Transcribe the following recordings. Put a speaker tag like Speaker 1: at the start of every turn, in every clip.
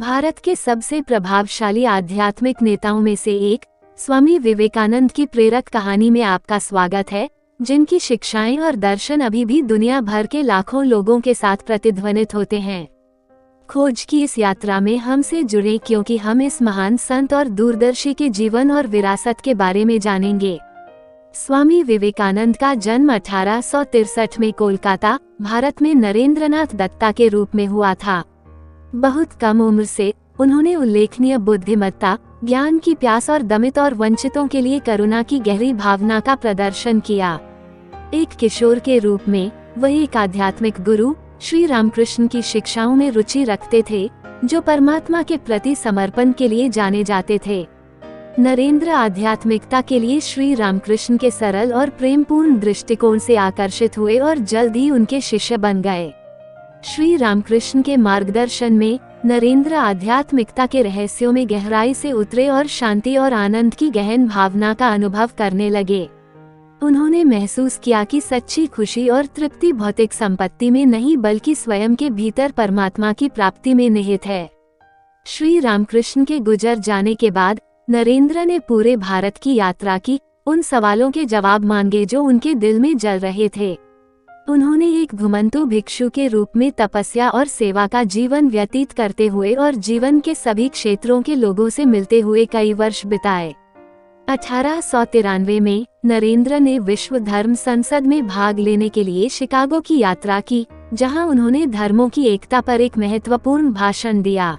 Speaker 1: भारत के सबसे प्रभावशाली आध्यात्मिक नेताओं में से एक स्वामी विवेकानंद की प्रेरक कहानी में आपका स्वागत है, जिनकी शिक्षाएं और दर्शन अभी भी दुनिया भर के लाखों लोगों के साथ प्रतिध्वनित होते हैं। खोज की इस यात्रा में हमसे जुड़े क्योंकि हम इस महान संत और दूरदर्शी के जीवन और विरासत के बारे में जानेंगे। स्वामी विवेकानंद का जन्म 1863 में कोलकाता, भारत में नरेंद्रनाथ दत्ता के रूप में हुआ था। बहुत कम उम्र से उन्होंने उल्लेखनीय बुद्धिमत्ता, ज्ञान की प्यास और दमित और वंचितों के लिए करुणा की गहरी भावना का प्रदर्शन किया। एक किशोर के रूप में वह एक आध्यात्मिक गुरु श्री रामकृष्ण की शिक्षाओं में रुचि रखते थे, जो परमात्मा के प्रति समर्पण के लिए जाने जाते थे। नरेंद्र आध्यात्मिकता के लिए श्री रामकृष्ण के सरल और प्रेमपूर्ण दृष्टिकोण से आकर्षित हुए और जल्द ही उनके शिष्य बन गए। श्री रामकृष्ण के मार्गदर्शन में नरेंद्र आध्यात्मिकता के रहस्यों में गहराई से उतरे और शांति और आनंद की गहन भावना का अनुभव करने लगे। उन्होंने महसूस किया कि सच्ची खुशी और तृप्ति भौतिक संपत्ति में नहीं बल्कि स्वयं के भीतर परमात्मा की प्राप्ति में निहित है। श्री रामकृष्ण के गुजर जाने के बाद नरेंद्र ने पूरे भारत की यात्रा की, उन सवालों के जवाब मांगे जो उनके दिल में जल रहे थे। उन्होंने एक घुमंतु भिक्षु के रूप में तपस्या और सेवा का जीवन व्यतीत करते हुए और जीवन के सभी क्षेत्रों के लोगों से मिलते हुए कई वर्ष बिताए। 1893 में नरेंद्र ने विश्व धर्म संसद में भाग लेने के लिए शिकागो की यात्रा की, जहां उन्होंने धर्मों की एकता पर एक महत्वपूर्ण भाषण दिया।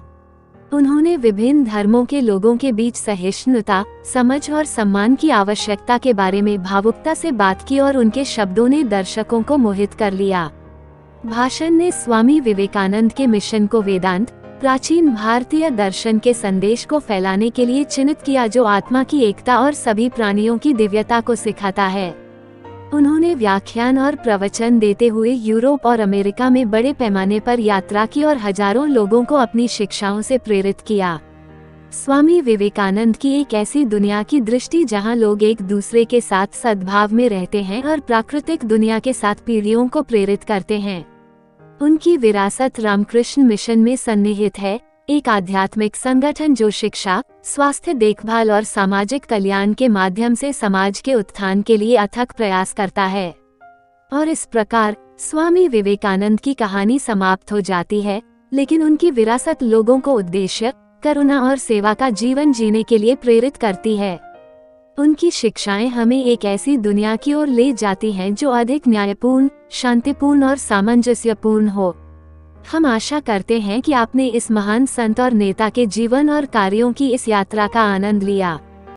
Speaker 1: उन्होंने विभिन्न धर्मों के लोगों के बीच सहिष्णुता, समझ और सम्मान की आवश्यकता के बारे में भावुकता से बात की और उनके शब्दों ने दर्शकों को मोहित कर लिया। भाषण ने स्वामी विवेकानंद के मिशन को वेदांत, प्राचीन भारतीय दर्शन के संदेश को फैलाने के लिए चिन्हित किया, जो आत्मा की एकता और सभी प्राणियों की दिव्यता को सिखाता है। उन्होंने व्याख्यान और प्रवचन देते हुए यूरोप और अमेरिका में बड़े पैमाने पर यात्रा की और हजारों लोगों को अपनी शिक्षाओं से प्रेरित किया। स्वामी विवेकानंद की एक ऐसी दुनिया की दृष्टि जहां लोग एक दूसरे के साथ सद्भाव में रहते हैं और प्राकृतिक दुनिया के साथ पीढ़ियों को प्रेरित करते हैं। उनकी विरासत रामकृष्ण मिशन में सन्निहित है, एक आध्यात्मिक संगठन जो शिक्षा, स्वास्थ्य देखभाल और सामाजिक कल्याण के माध्यम से समाज के उत्थान के लिए अथक प्रयास करता है। और इस प्रकार स्वामी विवेकानंद की कहानी समाप्त हो जाती है, लेकिन उनकी विरासत लोगों को उद्देश्य, करुणा और सेवा का जीवन जीने के लिए प्रेरित करती है। उनकी शिक्षाएं हमें एक ऐसी दुनिया की ओर ले जाती हैं जो अधिक न्यायपूर्ण, शांतिपूर्ण और सामंजस्यपूर्ण हो। हम आशा करते हैं कि आपने इस महान संत और नेता के जीवन और कार्यों की इस यात्रा का आनंद लिया।